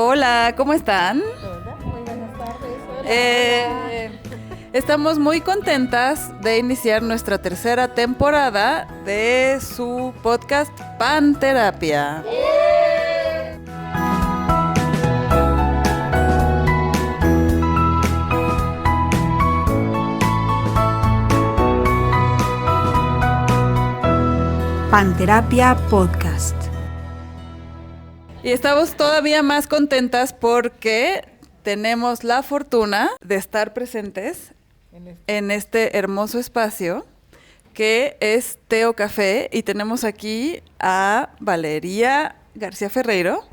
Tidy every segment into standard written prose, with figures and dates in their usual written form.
Hola, ¿cómo están? Hola, muy buenas tardes. Hola. Estamos muy contentas de iniciar nuestra tercera temporada de su podcast Panterapia. Panterapia Podcast. Y estamos todavía más contentas porque tenemos la fortuna de estar presentes en este hermoso espacio que es Teo Café, y tenemos aquí a Valeria García Ferreiro,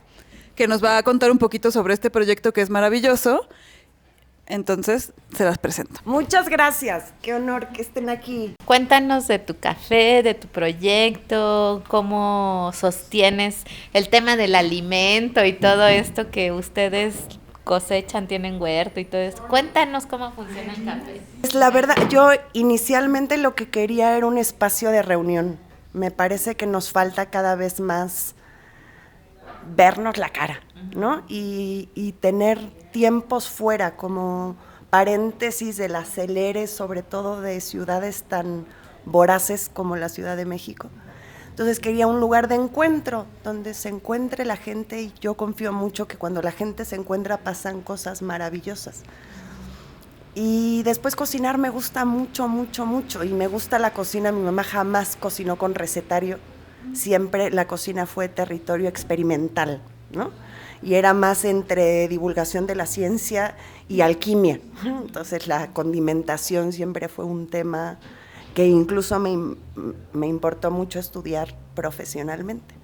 que nos va a contar un poquito sobre este proyecto que es maravilloso. Entonces, se las presento. Muchas gracias, qué honor que estén aquí. Cuéntanos de tu café, de tu proyecto, cómo sostienes el tema del alimento y todo esto que ustedes cosechan, tienen huerto y todo eso. Cuéntanos cómo funciona el café. Pues la verdad, yo inicialmente lo que quería era un espacio de reunión. Me parece que nos falta cada vez más vernos la cara, ¿no? Y tener tiempos fuera, como paréntesis del acelere, sobre todo de ciudades tan voraces como la Ciudad de México. Entonces quería un lugar de encuentro, donde se encuentre la gente, y yo confío mucho que cuando la gente se encuentra pasan cosas maravillosas. Y después cocinar me gusta mucho, mucho, mucho, y me gusta la cocina. Mi mamá jamás cocinó con recetario, siempre la cocina fue territorio experimental, ¿no? Y era más entre divulgación de la ciencia y alquimia. Entonces la condimentación siempre fue un tema que incluso me importó mucho estudiar profesionalmente.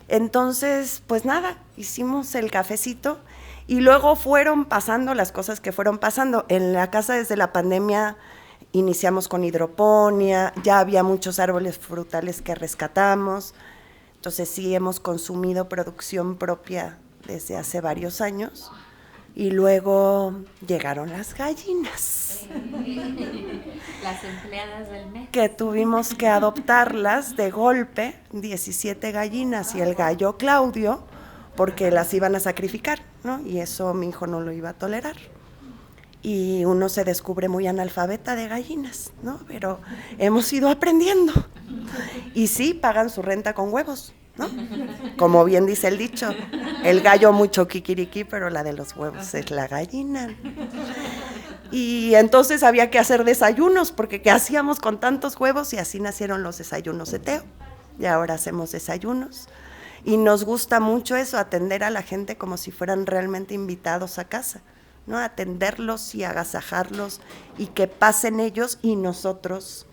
Entonces, pues nada, hicimos el cafecito y luego fueron pasando las cosas que fueron pasando. En la casa desde la pandemia iniciamos con hidroponía, ya había muchos árboles frutales que rescatamos. Entonces sí hemos consumido producción propia desde hace varios años. Y luego llegaron las gallinas. Las empleadas del mes. Que tuvimos que adoptarlas de golpe, 17 gallinas y el gallo Claudio, porque las iban a sacrificar, ¿no? Y eso mi hijo no lo iba a tolerar. Y uno se descubre muy analfabeta de gallinas, ¿no? Pero hemos ido aprendiendo. Y sí, pagan su renta con huevos, ¿no? Como bien dice el dicho, el gallo mucho kikiriki, pero la de los huevos es la gallina. Y entonces había que hacer desayunos, porque ¿qué hacíamos con tantos huevos? Y así nacieron los desayunos de Teo. Y ahora hacemos desayunos. Y nos gusta mucho eso, atender a la gente como si fueran realmente invitados a casa, ¿no? Atenderlos y agasajarlos y que pasen ellos y nosotros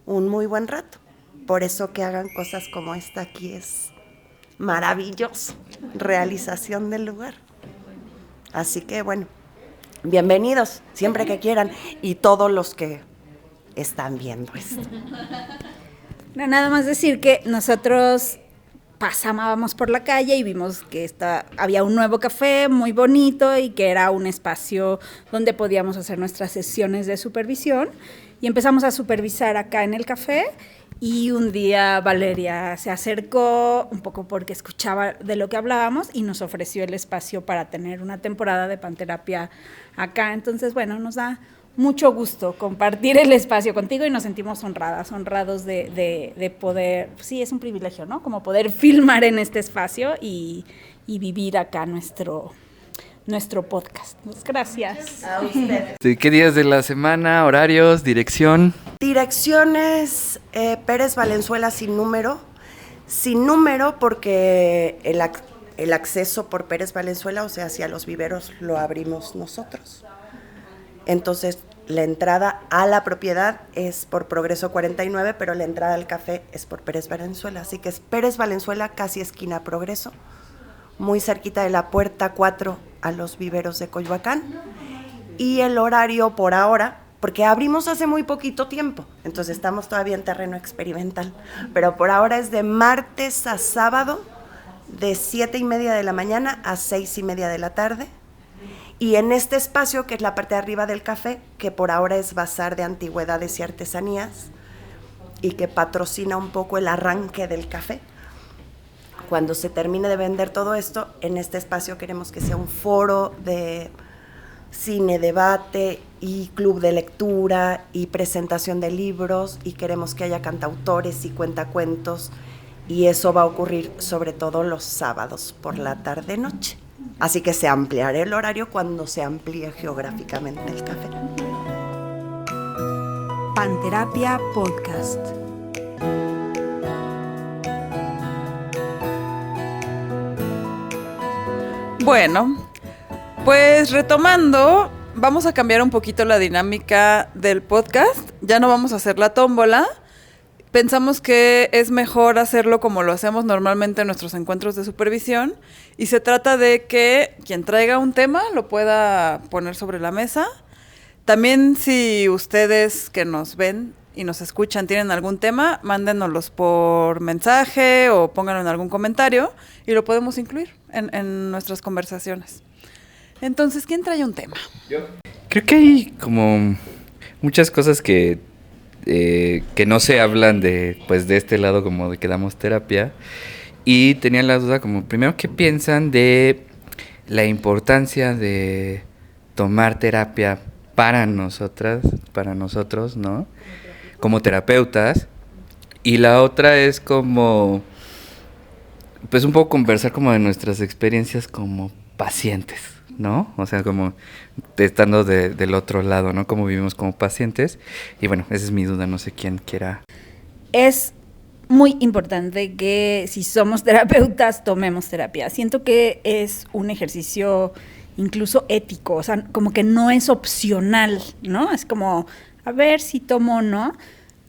un muy buen rato. Por eso que hagan cosas como esta aquí es maravilloso, realización del lugar. Así que bueno, bienvenidos siempre que quieran, y todos los que están viendo esto. No, nada más decir que nosotros pasábamos por la calle y vimos que había un nuevo café muy bonito y que era un espacio donde podíamos hacer nuestras sesiones de supervisión, y empezamos a supervisar acá en el café. Y un día Valeria se acercó un poco porque escuchaba de lo que hablábamos y nos ofreció el espacio para tener una temporada de Panterapia acá. Entonces, bueno, nos da mucho gusto compartir el espacio contigo y nos sentimos honrados de poder, sí, es un privilegio, ¿no? Como poder filmar en este espacio y vivir acá nuestro podcast. Pues gracias. A ustedes. ¿Qué días de la semana, horarios, dirección? Direcciones Pérez Valenzuela sin número porque el acceso por Pérez Valenzuela, o sea, hacia los viveros, lo abrimos nosotros. Entonces, la entrada a la propiedad es por Progreso 49, pero la entrada al café es por Pérez Valenzuela. Así que es Pérez Valenzuela, casi esquina Progreso, muy cerquita de la puerta 4 a los viveros de Coyoacán. Y el horario por ahora, porque abrimos hace muy poquito tiempo, entonces estamos todavía en terreno experimental, pero por ahora es de martes a sábado, de 7:30 de la mañana a 6:30 de la tarde. Y en este espacio, que es la parte de arriba del café, que por ahora es Bazar de Antigüedades y Artesanías, y que patrocina un poco el arranque del café, cuando se termine de vender todo esto, en este espacio queremos que sea un foro de cine, debate y club de lectura y presentación de libros, y queremos que haya cantautores y cuentacuentos, y eso va a ocurrir sobre todo los sábados por la tarde-noche. Así que se ampliará el horario cuando se amplíe geográficamente el café. Panterapia Podcast. Bueno, pues retomando, vamos a cambiar un poquito la dinámica del podcast. Ya no vamos a hacer la tómbola. Pensamos que es mejor hacerlo como lo hacemos normalmente en nuestros encuentros de supervisión, y se trata de que quien traiga un tema lo pueda poner sobre la mesa. También, si ustedes que nos ven y nos escuchan tienen algún tema, mándenoslos por mensaje o pónganlo en algún comentario y lo podemos incluir en nuestras conversaciones. Entonces, ¿quién trae un tema? Yo. Creo que hay como muchas cosas que no se hablan de este lado como de que damos terapia, y tenía la duda como primero, ¿qué piensan de la importancia de tomar terapia para nosotros, ¿no? Como terapeutas? Y la otra es como pues un poco conversar como de nuestras experiencias como pacientes, ¿no? O sea, como estando del otro lado, ¿no? Cómo vivimos como pacientes. Y bueno, esa es mi duda, no sé quién quiera. Es muy importante que si somos terapeutas tomemos terapia. Siento que es un ejercicio incluso ético, o sea, como que no es opcional, ¿no? Es como, a ver si tomo o no.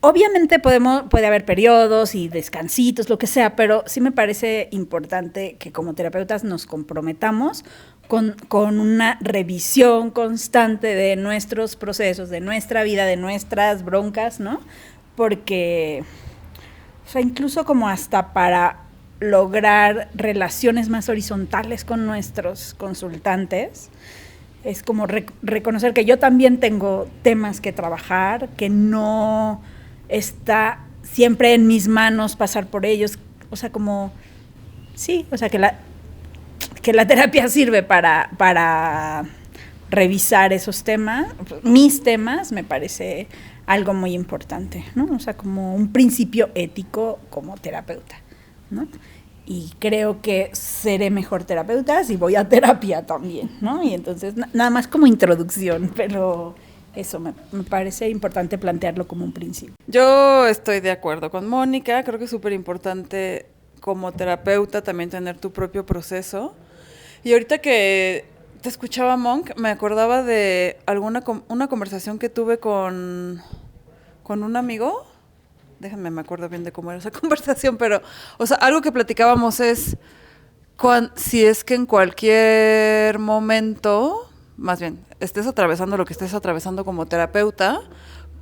Obviamente puede haber periodos y descansitos, lo que sea, pero sí me parece importante que como terapeutas nos comprometamos con una revisión constante de nuestros procesos, de nuestra vida, de nuestras broncas, ¿no? Porque, o sea, incluso como hasta para lograr relaciones más horizontales con nuestros consultantes, es como reconocer que yo también tengo temas que trabajar, que no está siempre en mis manos pasar por ellos, o sea, como, sí, o sea, que la terapia sirve para revisar esos temas, mis temas, me parece algo muy importante, ¿no? O sea, como un principio ético como terapeuta, ¿no? Y creo que seré mejor terapeuta si voy a terapia también, ¿no? Y entonces, nada más como introducción, pero eso me parece importante plantearlo como un principio. Yo estoy de acuerdo con Mónica, creo que es súper importante como terapeuta también tener tu propio proceso. Y ahorita que te escuchaba, Monk, me acordaba de una conversación que tuve con un amigo. Déjenme, me acuerdo bien de cómo era esa conversación, pero, o sea, algo que platicábamos es si es que en cualquier momento, más bien, estés atravesando lo que estés atravesando como terapeuta,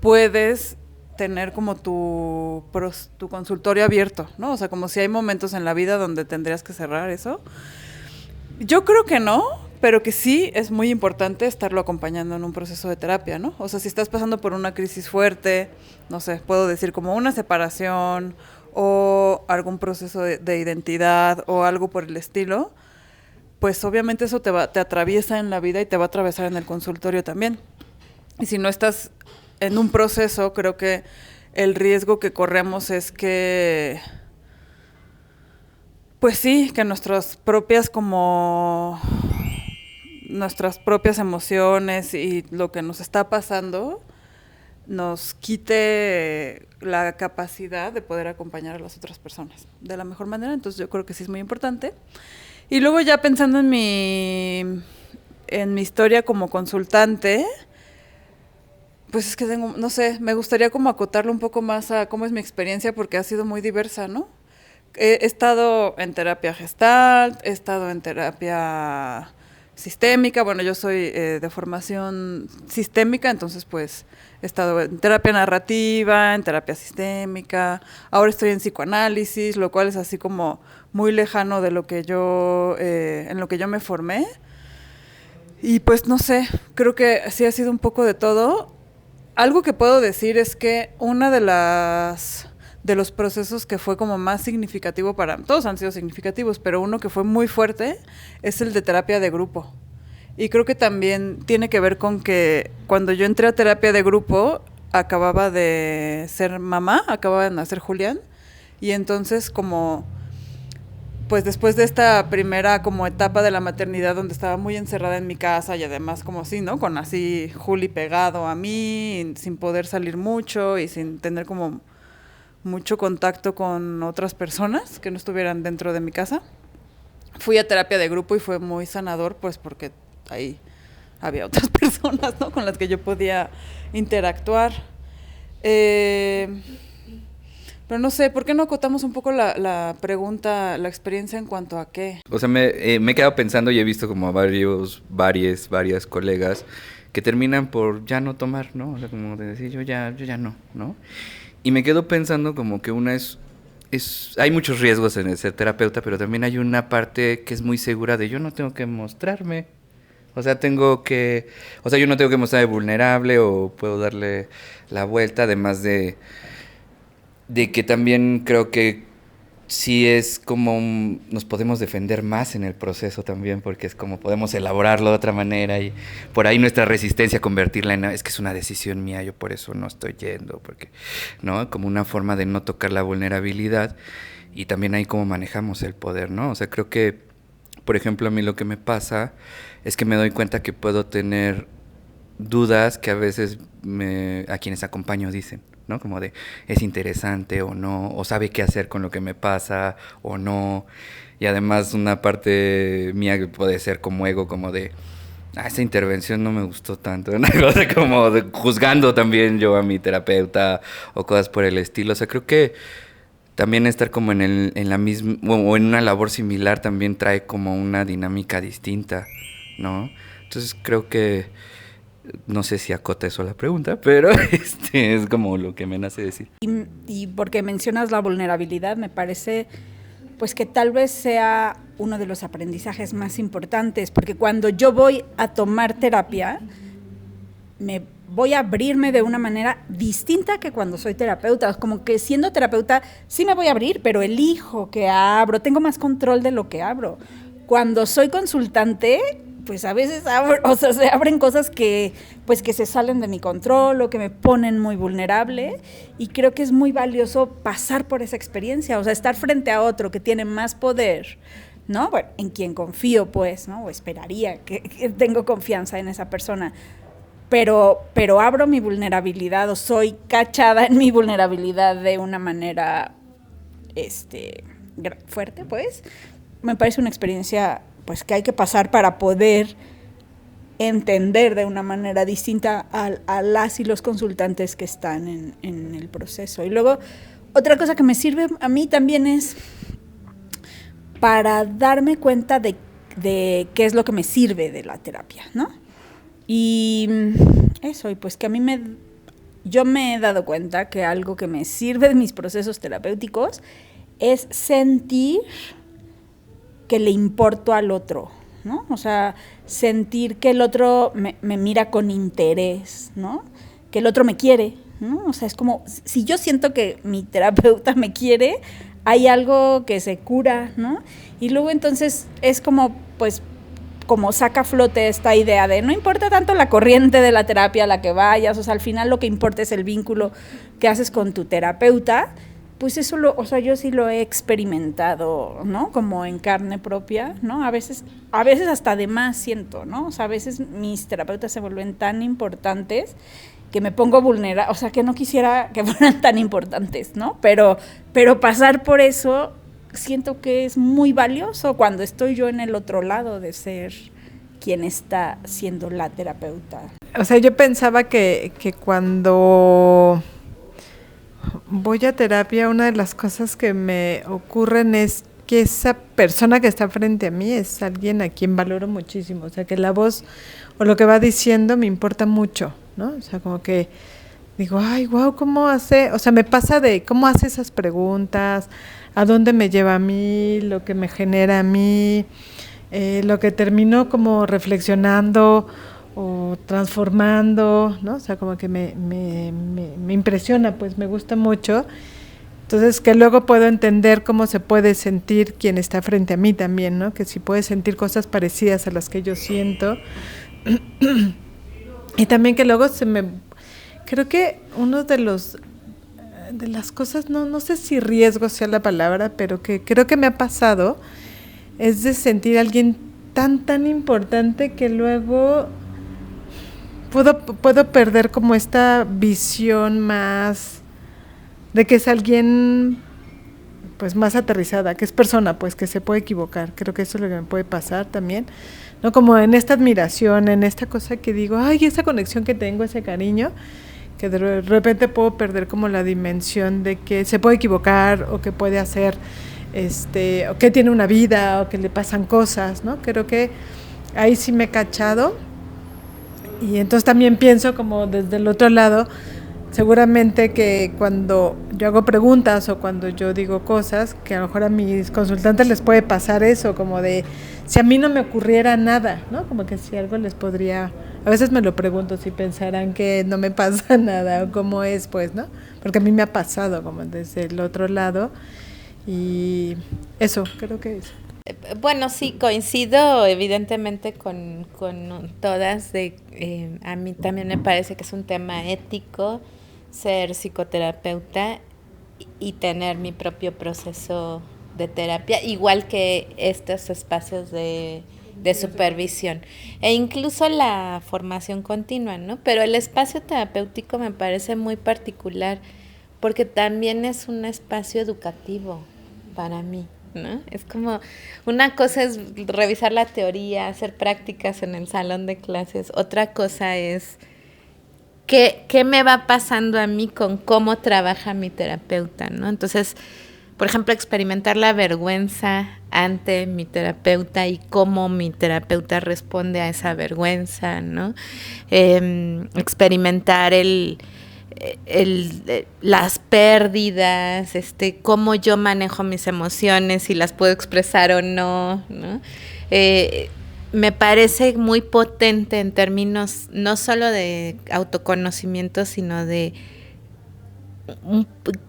puedes tener como tu consultorio abierto, ¿no? O sea, como si hay momentos en la vida donde tendrías que cerrar eso. Yo creo que no, pero que sí es muy importante estarlo acompañando en un proceso de terapia, ¿no? O sea, si estás pasando por una crisis fuerte, no sé, puedo decir como una separación o algún proceso de identidad o algo por el estilo, pues obviamente eso te atraviesa en la vida y te va a atravesar en el consultorio también. Y si no estás en un proceso, creo que el riesgo que corremos es que, pues sí, que nuestras propias emociones y lo que nos está pasando nos quite la capacidad de poder acompañar a las otras personas de la mejor manera. Entonces yo creo que sí es muy importante. Y luego ya pensando en mi historia como consultante, pues es que no sé, me gustaría como acotarlo un poco más a cómo es mi experiencia, porque ha sido muy diversa, ¿no? He estado en terapia Gestalt, he estado en terapia sistémica. Bueno, yo soy de formación sistémica, entonces pues he estado en terapia narrativa, en terapia sistémica, ahora estoy en psicoanálisis, lo cual es así como muy lejano de lo que en lo que yo me formé. Y pues no sé, creo que sí ha sido un poco de todo. Algo que puedo decir es que una de de los procesos que fue como más significativo todos han sido significativos, pero uno que fue muy fuerte es el de terapia de grupo. Y creo que también tiene que ver con que cuando yo entré a terapia de grupo, acababa de ser mamá, acababa de nacer Julián, y entonces como, pues después de esta primera como etapa de la maternidad donde estaba muy encerrada en mi casa y además como sí, ¿no? Con así Juli pegado a mí, sin poder salir mucho y sin tener como mucho contacto con otras personas que no estuvieran dentro de mi casa. Fui a terapia de grupo y fue muy sanador, pues porque ahí había otras personas, ¿no? Con las que yo podía interactuar. Pero no sé, ¿por qué no acotamos un poco la pregunta, la experiencia en cuanto a qué? O sea, me he quedado pensando y he visto como a varias colegas que terminan por ya no tomar, ¿no? O sea, como de decir, yo ya no, ¿no? Y me quedo pensando como que una hay muchos riesgos en el ser terapeuta, pero también hay una parte que es muy segura de yo no tengo que mostrarme. O sea, yo no tengo que mostrarme vulnerable o puedo darle la vuelta, además de que también creo que sí es como nos podemos defender más en el proceso también, porque es como podemos elaborarlo de otra manera y por ahí nuestra resistencia a convertirla en es que es una decisión mía, yo por eso no estoy yendo, porque, ¿no? Como una forma de no tocar la vulnerabilidad y también ahí cómo manejamos el poder, ¿no? O sea, creo que, por ejemplo, a mí lo que me pasa es que me doy cuenta que puedo tener dudas que a veces a quienes acompaño dicen, ¿no? Como de, es interesante o no, o sabe qué hacer con lo que me pasa o no. Y además una parte mía que puede ser como ego, como de, esta intervención no me gustó tanto, una cosa como de, juzgando también yo a mi terapeuta o cosas por el estilo. O sea, creo que también estar como en la misma, o en una labor similar también trae como una dinámica distinta, ¿no? Entonces creo que no sé si acota eso la pregunta, pero es como lo que me nace decir. Y porque mencionas la vulnerabilidad, me parece pues que tal vez sea uno de los aprendizajes más importantes, porque cuando yo voy a tomar terapia, me voy a abrirme de una manera distinta que cuando soy terapeuta. Como que siendo terapeuta sí me voy a abrir, pero elijo que abro, tengo más control de lo que abro. Cuando soy consultante, pues a veces se abren cosas que se salen de mi control o que me ponen muy vulnerable, y creo que es muy valioso pasar por esa experiencia, o sea, estar frente a otro que tiene más poder, ¿no? Bueno, en quien confío, pues, ¿no? O esperaría que tengo confianza en esa persona, pero abro mi vulnerabilidad o soy cachada en mi vulnerabilidad de una manera fuerte, pues, me parece una experiencia pues que hay que pasar para poder entender de una manera distinta a las y los consultantes que están en el proceso. Y luego, otra cosa que me sirve a mí también es para darme cuenta de qué es lo que me sirve de la terapia, ¿no? Y eso, y pues que yo me he dado cuenta que algo que me sirve de mis procesos terapéuticos es sentir que le importo al otro, ¿no? O sea, sentir que el otro me mira con interés, ¿no? Que el otro me quiere, ¿no? O sea, es como, si yo siento que mi terapeuta me quiere, hay algo que se cura, ¿no? Y luego entonces es como, pues, como saca a flote esta idea de no importa tanto la corriente de la terapia a la que vayas, o sea, al final lo que importa es el vínculo que haces con tu terapeuta. Pues eso yo sí lo he experimentado, ¿no? Como en carne propia, ¿no? A veces hasta de más siento, ¿no? O sea, a veces mis terapeutas se vuelven tan importantes que me pongo vulnerable, o sea, que no quisiera que fueran tan importantes, ¿no? Pero pasar por eso siento que es muy valioso cuando estoy yo en el otro lado de ser quien está siendo la terapeuta. O sea, yo pensaba que cuando voy a terapia, una de las cosas que me ocurren es que esa persona que está frente a mí es alguien a quien valoro muchísimo, o sea, que la voz o lo que va diciendo me importa mucho, ¿no? O sea, como que digo, ay, wow, ¿cómo hace? O sea, me pasa de cómo hace esas preguntas, a dónde me lleva a mí, lo que me genera a mí, lo que termino como reflexionando o transformando, ¿no? O sea, como que me impresiona, pues me gusta mucho. Entonces, que luego puedo entender cómo se puede sentir quien está frente a mí también, ¿no? Que si puede sentir cosas parecidas a las que yo siento. Y también que luego creo que uno de las cosas, no sé si riesgo sea la palabra, pero que creo que me ha pasado, es de sentir a alguien tan importante que luego puedo perder como esta visión más de que es alguien pues más aterrizada, que es persona, pues que se puede equivocar. Creo que eso es lo que me puede pasar también, ¿no? Como en esta admiración, en esta cosa que digo, ay, esa conexión que tengo, ese cariño, que de repente puedo perder como la dimensión de que se puede equivocar o que puede hacer, o que tiene una vida o que le pasan cosas, ¿no? Creo que ahí sí me he cachado. Y entonces también pienso como desde el otro lado, seguramente que cuando yo hago preguntas o cuando yo digo cosas, que a lo mejor a mis consultantes les puede pasar eso, como de si a mí no me ocurriera nada, ¿no? Como que si algo les podría, a veces me lo pregunto si pensarán que no me pasa nada o cómo es, pues, ¿no? Porque a mí me ha pasado como desde el otro lado y eso, creo que es. Bueno, sí, coincido evidentemente con todas. A mí también me parece que es un tema ético ser psicoterapeuta y tener mi propio proceso de terapia, igual que estos espacios de supervisión e incluso la formación continua, ¿no? Pero el espacio terapéutico me parece muy particular porque también es un espacio educativo para mí, ¿no? Es como, una cosa es revisar la teoría, hacer prácticas en el salón de clases, otra cosa es qué me va pasando a mí con cómo trabaja mi terapeuta, ¿no? Entonces, por ejemplo, experimentar la vergüenza ante mi terapeuta y cómo mi terapeuta responde a esa vergüenza, ¿no? Experimentar las pérdidas, cómo yo manejo mis emociones, si las puedo expresar o no, ¿no? Me parece muy potente en términos no solo de autoconocimiento, sino de...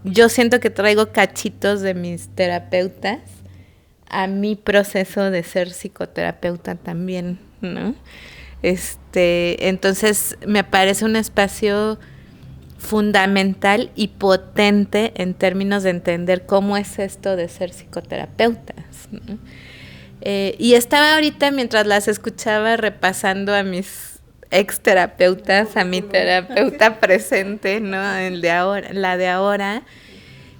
Yo siento que traigo cachitos de mis terapeutas a mi proceso de ser psicoterapeuta también, ¿no? Entonces me parece un espacio fundamental y potente en términos de entender cómo es esto de ser psicoterapeutas, ¿no? Y estaba ahorita, mientras las escuchaba, repasando a mis exterapeutas, a mi terapeuta presente, ¿no? La de ahora.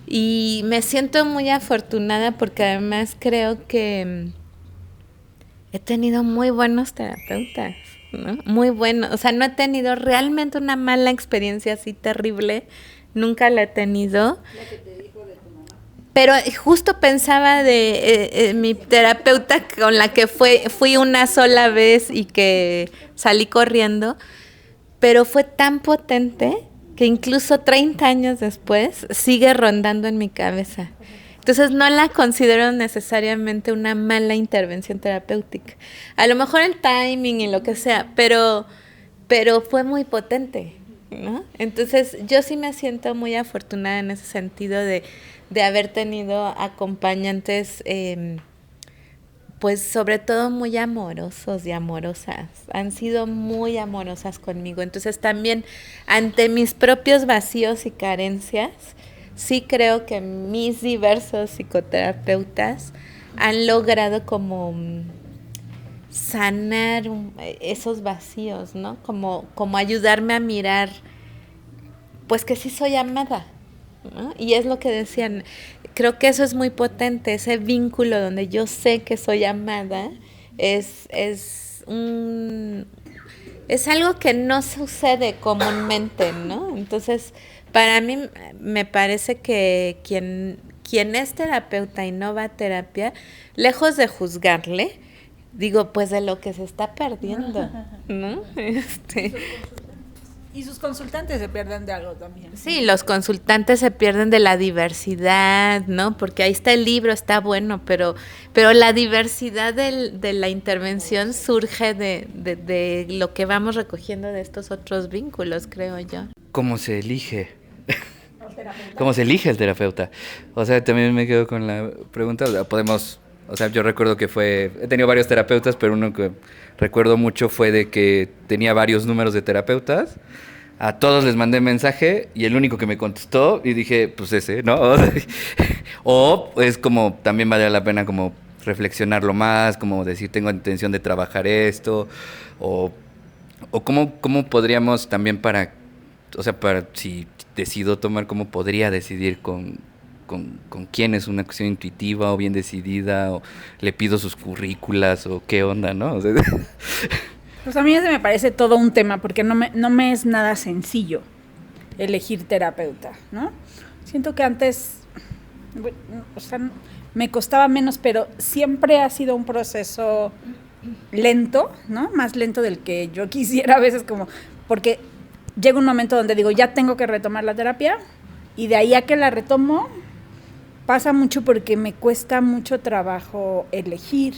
Y me siento muy afortunada porque además creo que he tenido muy buenos terapeutas, ¿no? Muy buenos. O sea, no he tenido realmente una mala experiencia así terrible. Nunca la he tenido. La que te dijo de tu mamá. Pero justo pensaba de mi terapeuta con la que fui una sola vez y que salí corriendo, pero fue tan potente que incluso 30 años después sigue rondando en mi cabeza. Entonces no la considero necesariamente una mala intervención terapéutica. A lo mejor el timing y lo que sea, pero fue muy potente, ¿no? Entonces yo sí me siento muy afortunada en ese sentido de haber tenido acompañantes, pues sobre todo muy amorosos y amorosas. Han sido muy amorosas conmigo. Entonces también ante mis propios vacíos y carencias, sí creo que mis diversos psicoterapeutas han logrado como sanar esos vacíos, ¿no? Como ayudarme a mirar, pues que sí soy amada, ¿no? Y es lo que decían, creo que eso es muy potente, ese vínculo donde yo sé que soy amada, es algo que no sucede comúnmente, ¿no? Entonces, para mí me parece que quien es terapeuta y no va a terapia, lejos de juzgarle, digo, pues de lo que se está perdiendo, ¿no? Y sus consultantes se pierden de algo también. Sí, los consultantes se pierden de la diversidad, ¿no? Porque ahí está el libro, está bueno, pero la diversidad de la intervención surge de lo que vamos recogiendo de estos otros vínculos, creo yo. ¿Cómo se elige? ¿Cómo se elige el terapeuta? O sea, también me quedo con la pregunta, o sea, yo recuerdo que he tenido varios terapeutas, pero uno que recuerdo mucho fue de que tenía varios números de terapeutas. A todos les mandé mensaje y el único que me contestó y dije, pues ese, ¿no? O es como, también vale la pena como reflexionarlo más, como decir, tengo intención de trabajar esto, o cómo podríamos también para si decido tomar, cómo podría decidir con quién es una cuestión intuitiva o bien decidida, o le pido sus currículas, o qué onda, ¿no? O sea, Pues a mí ese me parece todo un tema, porque no me es nada sencillo elegir terapeuta, ¿no? Siento que antes, o sea, me costaba menos, pero siempre ha sido un proceso lento, ¿no? Más lento del que yo quisiera a veces, como, porque llega un momento donde digo, ya tengo que retomar la terapia, y de ahí a que la retomo, pasa mucho porque me cuesta mucho trabajo elegir.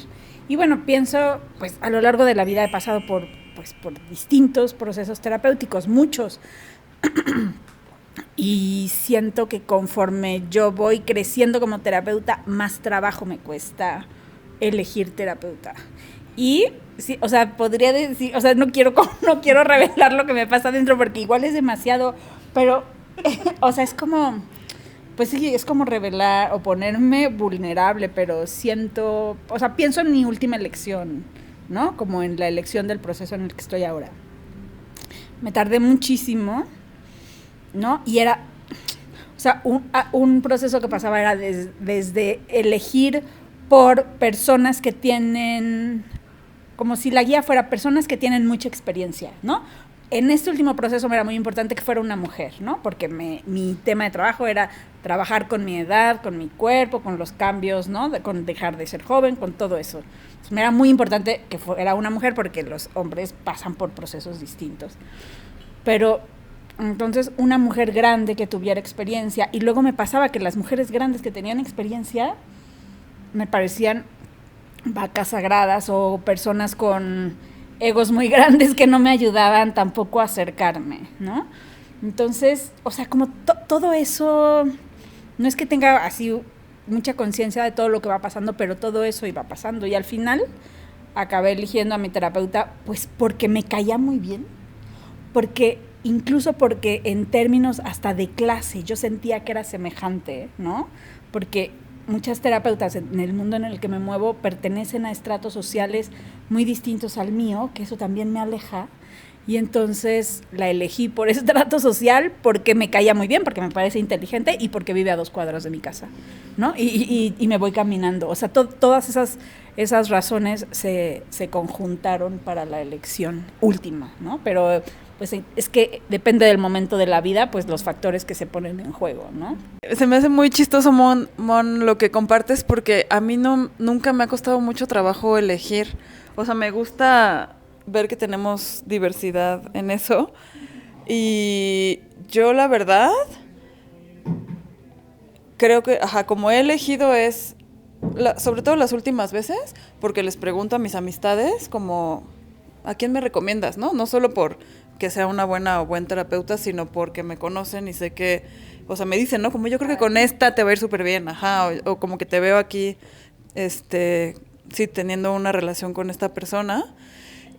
Y bueno, pienso, pues a lo largo de la vida he pasado por distintos procesos terapéuticos, muchos. Y siento que conforme yo voy creciendo como terapeuta, más trabajo me cuesta elegir terapeuta. Y sí, o sea, podría decir, o sea, no quiero revelar lo que me pasa adentro porque igual es demasiado, pero o sea, es como, pues sí, es como revelar o ponerme vulnerable, pero siento, o sea, pienso en mi última elección, ¿no? Como en la elección del proceso en el que estoy ahora. Me tardé muchísimo, ¿no? Y era, o sea, un proceso que pasaba era desde elegir por personas que tienen, como si la guía fuera personas que tienen mucha experiencia, ¿no? En este último proceso me era muy importante que fuera una mujer, ¿no? Porque mi tema de trabajo era trabajar con mi edad, con mi cuerpo, con los cambios, ¿no? Con dejar de ser joven, con todo eso. Entonces, me era muy importante que fuera una mujer porque los hombres pasan por procesos distintos. Pero entonces una mujer grande que tuviera experiencia, y luego me pasaba que las mujeres grandes que tenían experiencia me parecían vacas sagradas o personas con egos muy grandes que no me ayudaban tampoco a acercarme, ¿no? Entonces, o sea, como todo eso, no es que tenga así mucha conciencia de todo lo que va pasando, pero todo eso iba pasando. Y al final acabé eligiendo a mi terapeuta, pues porque me caía muy bien, incluso porque en términos hasta de clase yo sentía que era semejante, ¿no? Porque muchas terapeutas en el mundo en el que me muevo pertenecen a estratos sociales muy distintos al mío, que eso también me aleja, y entonces la elegí por estrato social porque me caía muy bien, porque me parece inteligente y porque vive a 2 cuadras de mi casa, ¿no? Y me voy caminando, o sea, todas esas razones se conjuntaron para la elección última, ¿no? Pero pues es que depende del momento de la vida, pues los factores que se ponen en juego, ¿no? Se me hace muy chistoso, Mon, lo que compartes, porque a mí nunca me ha costado mucho trabajo elegir. O sea, me gusta ver que tenemos diversidad en eso. Y yo, la verdad, creo que, como he elegido sobre todo las últimas veces, porque les pregunto a mis amistades como, ¿a quién me recomiendas? No solo por que sea una buena o buen terapeuta, sino porque me conocen y sé que, o sea, me dicen, ¿no? Como yo creo que con esta te va a ir súper bien, o como que te veo aquí, sí, teniendo una relación con esta persona,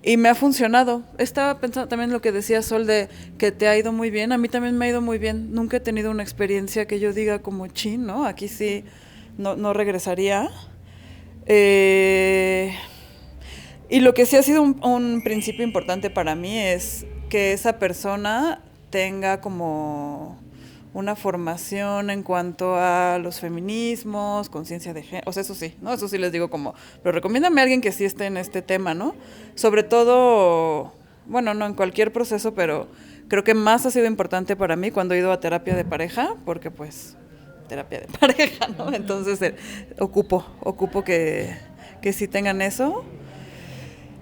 y me ha funcionado. Estaba pensando también lo que decía Sol de que te ha ido muy bien, a mí también me ha ido muy bien, nunca he tenido una experiencia que yo diga como chin, ¿no? Aquí sí no regresaría. Y lo que sí ha sido un principio importante para mí es que esa persona tenga como una formación en cuanto a los feminismos, conciencia de género, o sea, eso sí, ¿no? Eso sí les digo como, pero recomiéndame a alguien que sí esté en este tema, ¿no? Sobre todo, bueno, no en cualquier proceso, pero creo que más ha sido importante para mí cuando he ido a terapia de pareja, porque pues, terapia de pareja, ¿no? Entonces, ocupo que sí tengan eso.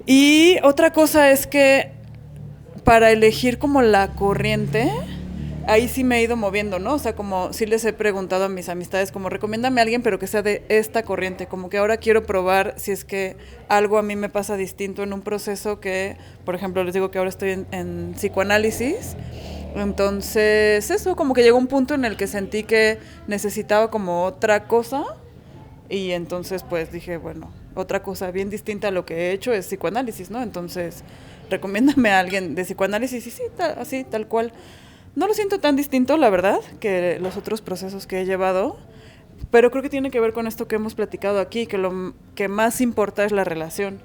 Y otra cosa es que para elegir como la corriente, ahí sí me he ido moviendo, ¿no? O sea, como sí les he preguntado a mis amistades, como recomiéndame a alguien, pero que sea de esta corriente, como que ahora quiero probar si es que algo a mí me pasa distinto en un proceso que, por ejemplo, les digo que ahora estoy en psicoanálisis, Entonces, eso, como que llegó un punto en el que sentí que necesitaba como otra cosa y entonces pues dije, bueno, otra cosa bien distinta a lo que he hecho es psicoanálisis, ¿no? Entonces, recomiéndame a alguien de psicoanálisis y sí, así, tal cual. No lo siento tan distinto, la verdad, que los otros procesos que he llevado, pero creo que tiene que ver con esto que hemos platicado aquí, que lo que más importa es la relación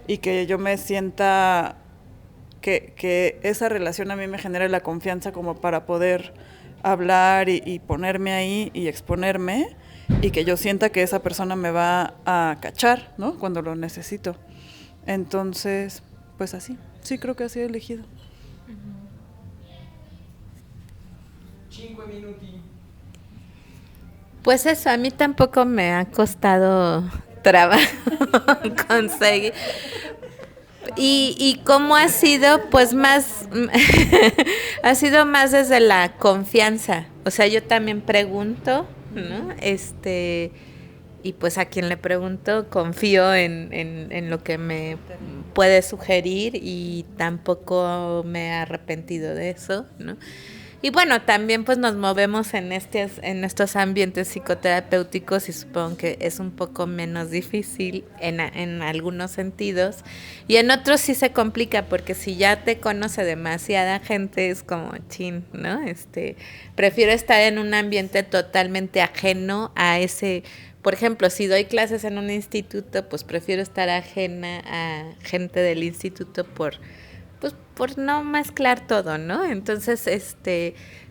y que yo me sienta que esa relación a mí me genere la confianza como para poder hablar y ponerme ahí y exponerme y que yo sienta que esa persona me va a cachar, ¿no? Cuando lo necesito. Entonces, pues así, sí creo que así he elegido. 5 minuti. Pues eso, a mí tampoco me ha costado trabajo conseguir. Y cómo ha sido, pues más, ha sido más desde la confianza. O sea, yo también pregunto, ¿no? Y pues a quien le pregunto confío en lo que me puede sugerir y tampoco me he arrepentido de eso, ¿no? Y bueno, también pues nos movemos en estos ambientes psicoterapéuticos y supongo que es un poco menos difícil en algunos sentidos. Y en otros sí se complica porque si ya te conoce demasiada gente es como chin, ¿no? Prefiero estar en un ambiente totalmente ajeno a ese. Por ejemplo, si doy clases en un instituto, pues prefiero estar ajena a gente del instituto por no mezclar todo, ¿no? Entonces,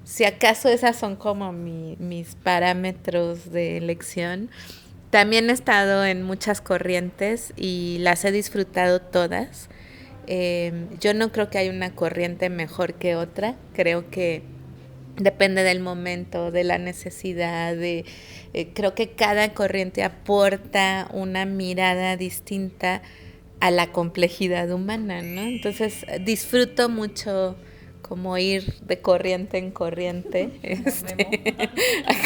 si acaso esas son como mis parámetros de elección. También he estado en muchas corrientes y las he disfrutado todas. Yo no creo que haya una corriente mejor que otra. Creo que depende del momento, de la necesidad, creo que cada corriente aporta una mirada distinta a la complejidad humana, ¿no? Entonces disfruto mucho como ir de corriente en corriente,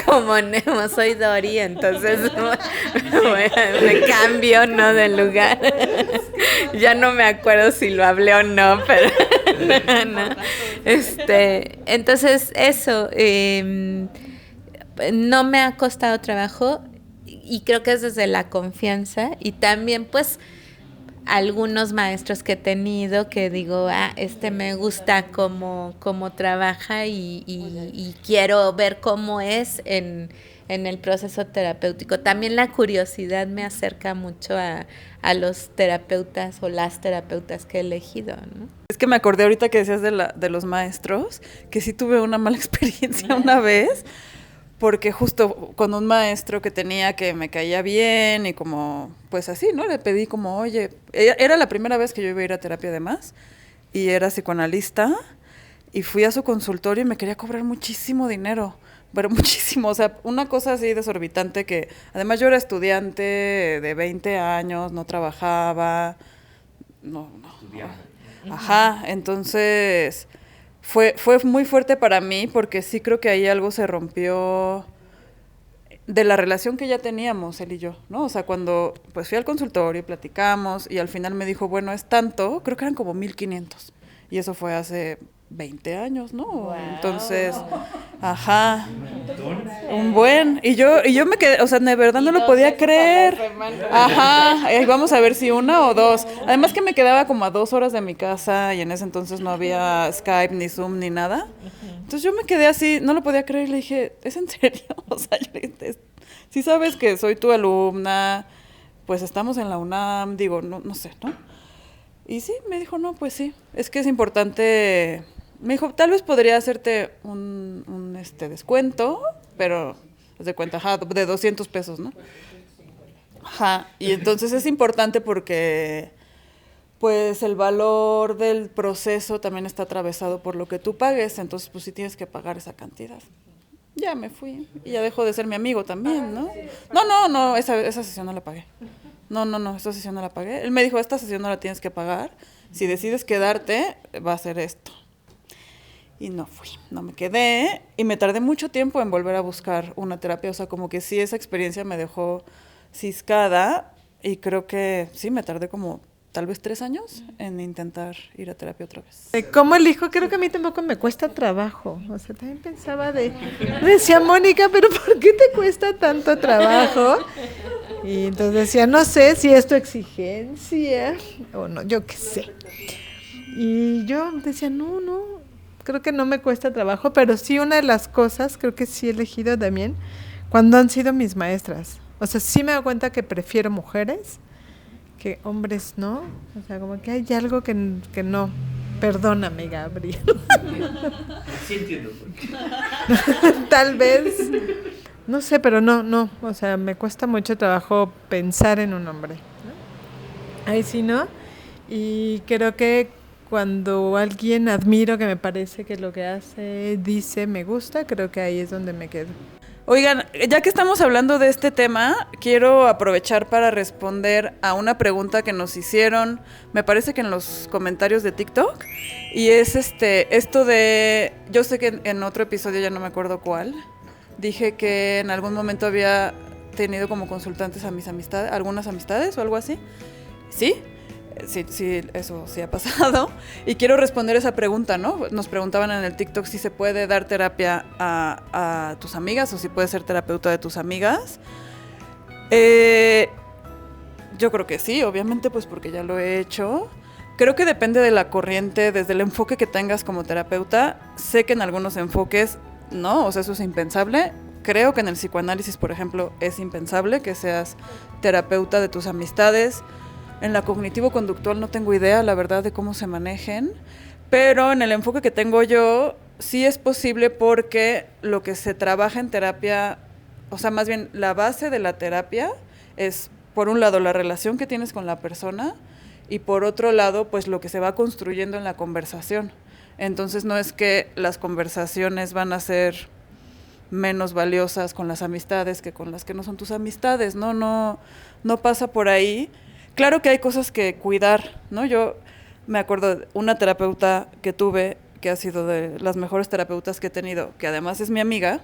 como Nemo, soy Dory, entonces me cambio, ¿no? De lugar. Ya no me acuerdo si lo hablé o no, pero no. Entonces eso, no me ha costado trabajo y creo que es desde la confianza y también pues algunos maestros que he tenido que digo, me gusta cómo trabaja y quiero ver cómo es en el proceso terapéutico. También la curiosidad me acerca mucho a los terapeutas o las terapeutas que he elegido, ¿no? Es que me acordé ahorita que decías de los maestros, que sí tuve una mala experiencia una vez, porque justo con un maestro que tenía que me caía bien y como, pues así, ¿no? Le pedí como, oye, era la primera vez que yo iba a ir a terapia además, y era psicoanalista, y fui a su consultorio y me quería cobrar muchísimo dinero, pero muchísimo, o sea, una cosa así desorbitante que, además yo era estudiante de 20 años, no trabajaba, no. Ajá, entonces fue muy fuerte para mí porque sí creo que ahí algo se rompió de la relación que ya teníamos él y yo, ¿no? O sea, cuando pues fui al consultorio y platicamos y al final me dijo, bueno, es tanto, creo que eran como 1,500 y eso fue hace 20 años, ¿no? Wow. Entonces, ajá, un buen, y yo me quedé, o sea, de verdad no lo podía creer, ajá, vamos a ver si una o dos, además que me quedaba como a 2 horas de mi casa y en ese entonces no había Skype, ni Zoom, ni nada, entonces yo me quedé así, no lo podía creer, le dije, ¿es en serio? O sea, yo le dije, si sabes que soy tu alumna, pues estamos en la UNAM, digo, no sé, ¿no? Y sí, me dijo, no, pues sí, es que es importante. Me dijo, tal vez podría hacerte un descuento, pero haz de cuenta, ajá, de 200 pesos, ¿no? Ajá, y entonces es importante porque pues el valor del proceso también está atravesado por lo que tú pagues, entonces pues sí tienes que pagar esa cantidad. Ya me fui y ya dejó de ser mi amigo también, ¿no? No, esa sesión no la pagué. No, esta sesión no la pagué. Él me dijo, esta sesión no la tienes que pagar, si decides quedarte, va a ser esto. Y no fui, no me quedé y me tardé mucho tiempo en volver a buscar una terapia, o sea, como que sí esa experiencia me dejó ciscada y creo que sí, me tardé como tal vez 3 años en intentar ir a terapia otra vez. ¿Cómo elijo? Creo que a mí tampoco me cuesta trabajo. O sea, también pensaba decía, Mónica, ¿pero por qué te cuesta tanto trabajo? Y entonces decía, no sé si es tu exigencia o no, yo qué sé. Y yo decía, no, creo que no me cuesta trabajo, pero sí una de las cosas, creo que sí he elegido también, cuando han sido mis maestras. O sea, sí me doy cuenta que prefiero mujeres que hombres, ¿no? O sea, como que hay algo que no. Perdóname, Gabriel. Sí entiendo por qué. Tal vez. No sé, pero no. O sea, me cuesta mucho trabajo pensar en un hombre, ¿no? Ahí sí, ¿no? Y creo que cuando alguien admiro, que me parece que lo que hace, dice, me gusta, creo que ahí es donde me quedo. Oigan, ya que estamos hablando de este tema, quiero aprovechar para responder a una pregunta que nos hicieron, me parece que en los comentarios de TikTok, y es esto de, yo sé que en otro episodio, ya no me acuerdo cuál, dije que en algún momento había tenido como consultantes a mis amistades, algunas amistades o algo así. ¿Sí? Sí, eso sí ha pasado. Y quiero responder esa pregunta, ¿no? Nos preguntaban en el TikTok si se puede dar terapia a tus amigas o si puedes ser terapeuta de tus amigas. Yo creo que sí, obviamente, pues porque ya lo he hecho. Creo que depende de la corriente, desde el enfoque que tengas como terapeuta. Sé que en algunos enfoques, no, o sea, eso es impensable. Creo que en el psicoanálisis, por ejemplo, es impensable que seas terapeuta de tus amistades. En la cognitivo-conductual no tengo idea, la verdad, de cómo se manejen, pero en el enfoque que tengo yo, sí es posible porque lo que se trabaja en terapia, o sea, más bien la base de la terapia es, por un lado, la relación que tienes con la persona y por otro lado, pues lo que se va construyendo en la conversación. Entonces no es que las conversaciones van a ser menos valiosas con las amistades que con las que no son tus amistades, no pasa por ahí. Claro que hay cosas que cuidar, ¿no? Yo me acuerdo de una terapeuta que tuve, que ha sido de las mejores terapeutas que he tenido, que además es mi amiga.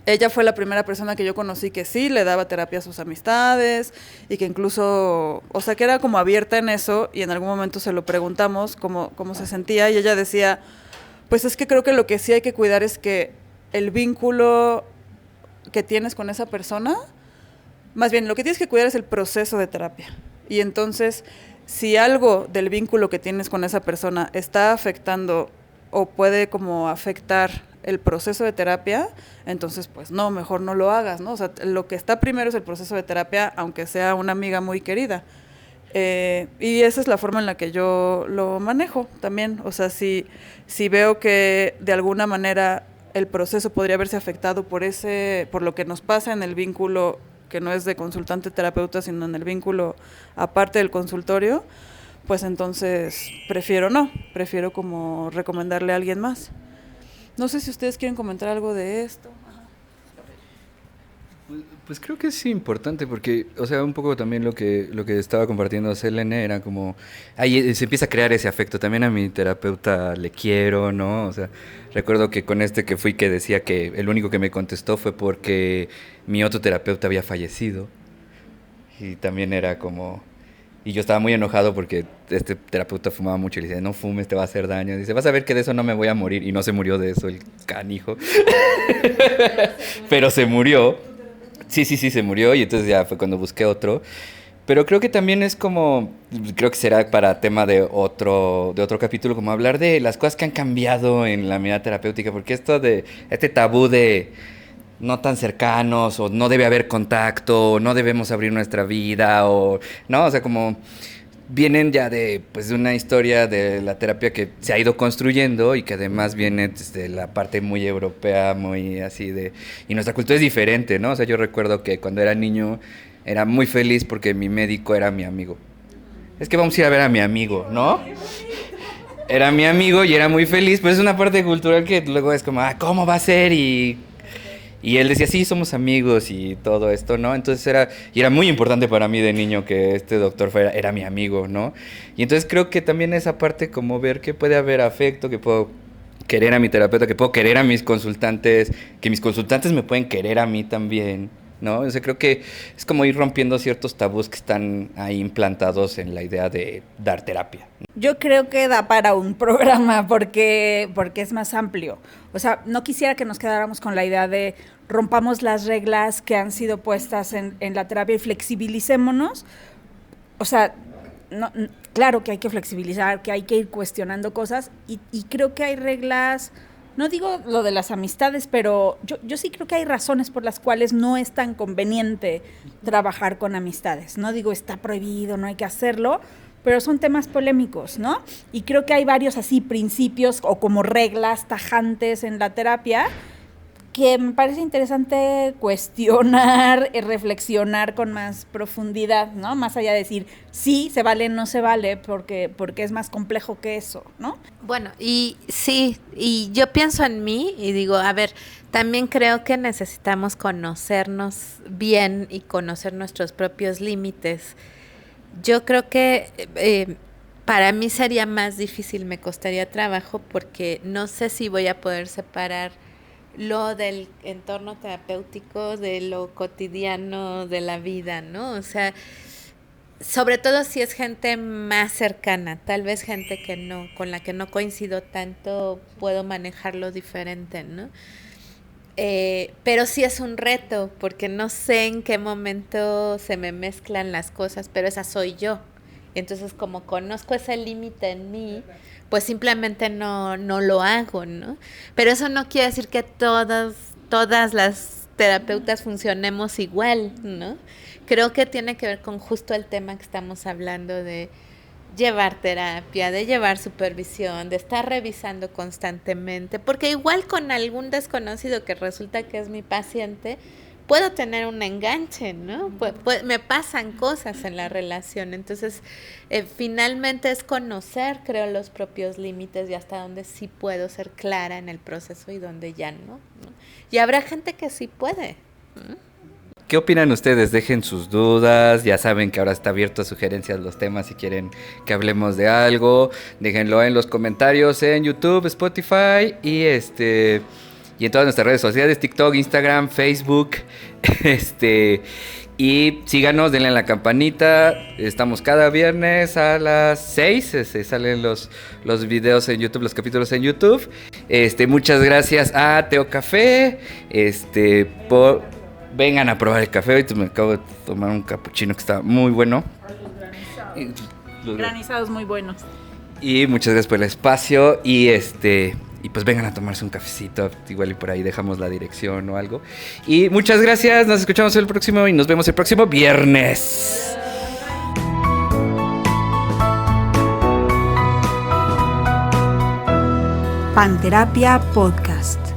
Ella fue la primera persona que yo conocí que sí le daba terapia a sus amistades y que incluso, o sea, que era como abierta en eso, y en algún momento se lo preguntamos cómo se sentía y ella decía, pues es que creo que lo que sí hay que cuidar es que el vínculo que tienes con esa persona, más bien, lo que tienes que cuidar es el proceso de terapia. Y entonces, si algo del vínculo que tienes con esa persona está afectando o puede como afectar el proceso de terapia, entonces pues no, mejor no lo hagas, ¿no? O sea, lo que está primero es el proceso de terapia, aunque sea una amiga muy querida. Y esa es la forma en la que yo lo manejo también. O sea, si veo que de alguna manera el proceso podría verse afectado por lo que nos pasa en el vínculo, que no es de consultante-terapeuta, sino en el vínculo aparte del consultorio, pues entonces prefiero como recomendarle a alguien más. No sé si ustedes quieren comentar algo de esto. Pues creo que es importante porque, o sea, un poco también lo que estaba compartiendo Selene era como, ahí se empieza a crear ese afecto. También a mi terapeuta le quiero, ¿no? O sea, recuerdo que con que fui que decía que el único que me contestó fue porque mi otro terapeuta había fallecido. Y también era como, y yo estaba muy enojado porque este terapeuta fumaba mucho y le decía, no fumes, te va a hacer daño. Dice, vas a ver que de eso no me voy a morir. Y no se murió de eso el canijo. Pero se murió. Sí, se murió y entonces ya fue cuando busqué otro. Pero creo que también es como, creo que será para tema de otro capítulo, como hablar de las cosas que han cambiado en la mirada terapéutica, porque esto de este tabú de no tan cercanos, o no debe haber contacto, o no debemos abrir nuestra vida, o no, o sea, como vienen ya de una historia de la terapia que se ha ido construyendo y que además viene desde la parte muy europea, muy así de... Y nuestra cultura es diferente, ¿no? O sea, yo recuerdo que cuando era niño era muy feliz porque mi médico era mi amigo. Es que vamos a ir a ver a mi amigo, ¿no? Era mi amigo y era muy feliz, pero es una parte cultural que luego es como, ¿cómo va a ser? Y él decía, sí, somos amigos y todo esto, ¿no? Entonces era muy importante para mí de niño que este doctor era mi amigo, ¿no? Y entonces creo que también esa parte como ver que puede haber afecto, que puedo querer a mi terapeuta, que puedo querer a mis consultantes, que mis consultantes me pueden querer a mí también, ¿no? O sea, creo que es como ir rompiendo ciertos tabús que están ahí implantados en la idea de dar terapia. Yo creo que da para un programa porque es más amplio. O sea, no quisiera que nos quedáramos con la idea de rompamos las reglas que han sido puestas en la terapia y flexibilicémonos. O sea, claro que hay que flexibilizar, que hay que ir cuestionando cosas y creo que hay reglas, no digo lo de las amistades, pero yo sí creo que hay razones por las cuales no es tan conveniente trabajar con amistades. No digo está prohibido, no hay que hacerlo, pero son temas polémicos, ¿no? Y creo que hay varios así principios o como reglas tajantes en la terapia que me parece interesante cuestionar, reflexionar con más profundidad, ¿no? Más allá de decir, sí, se vale, no se vale, porque es más complejo que eso, ¿no? Bueno, y sí, y yo pienso en mí y digo, a ver, también creo que necesitamos conocernos bien y conocer nuestros propios límites. Yo creo que para mí sería más difícil, me costaría trabajo porque no sé si voy a poder separar lo del entorno terapéutico de lo cotidiano de la vida, ¿no? O sea, sobre todo si es gente más cercana, tal vez gente que no, con la que no coincido tanto, puedo manejarlo diferente, ¿no? Pero sí es un reto, porque no sé en qué momento se me mezclan las cosas, pero esa soy yo. Entonces, como conozco ese límite en mí, pues simplemente no lo hago, ¿no? Pero eso no quiere decir que todas las terapeutas funcionemos igual, ¿no? Creo que tiene que ver con justo el tema que estamos hablando de llevar terapia, de llevar supervisión, de estar revisando constantemente, porque igual con algún desconocido que resulta que es mi paciente, puedo tener un enganche, ¿no? Me pasan cosas en la relación. Entonces, finalmente es conocer, creo, los propios límites y hasta dónde sí puedo ser clara en el proceso y dónde ya no, ¿no? Y habrá gente que sí puede, ¿no? ¿Qué opinan ustedes? Dejen sus dudas, ya saben que ahora está abierto a sugerencias los temas si quieren que hablemos de algo, déjenlo en los comentarios en YouTube, Spotify y en todas nuestras redes sociales, TikTok, Instagram, Facebook, y síganos, denle a la campanita, estamos cada viernes a las 6, salen los videos en YouTube, los capítulos en YouTube. Muchas gracias a Teo Café, vengan a probar el café. Ahorita me acabo de tomar un capuchino que está muy bueno. Granizados muy buenos. Y muchas gracias por el espacio y pues vengan a tomarse un cafecito, igual y por ahí dejamos la dirección o algo. Y muchas gracias, nos escuchamos el próximo y nos vemos el próximo viernes. Panterapia Podcast.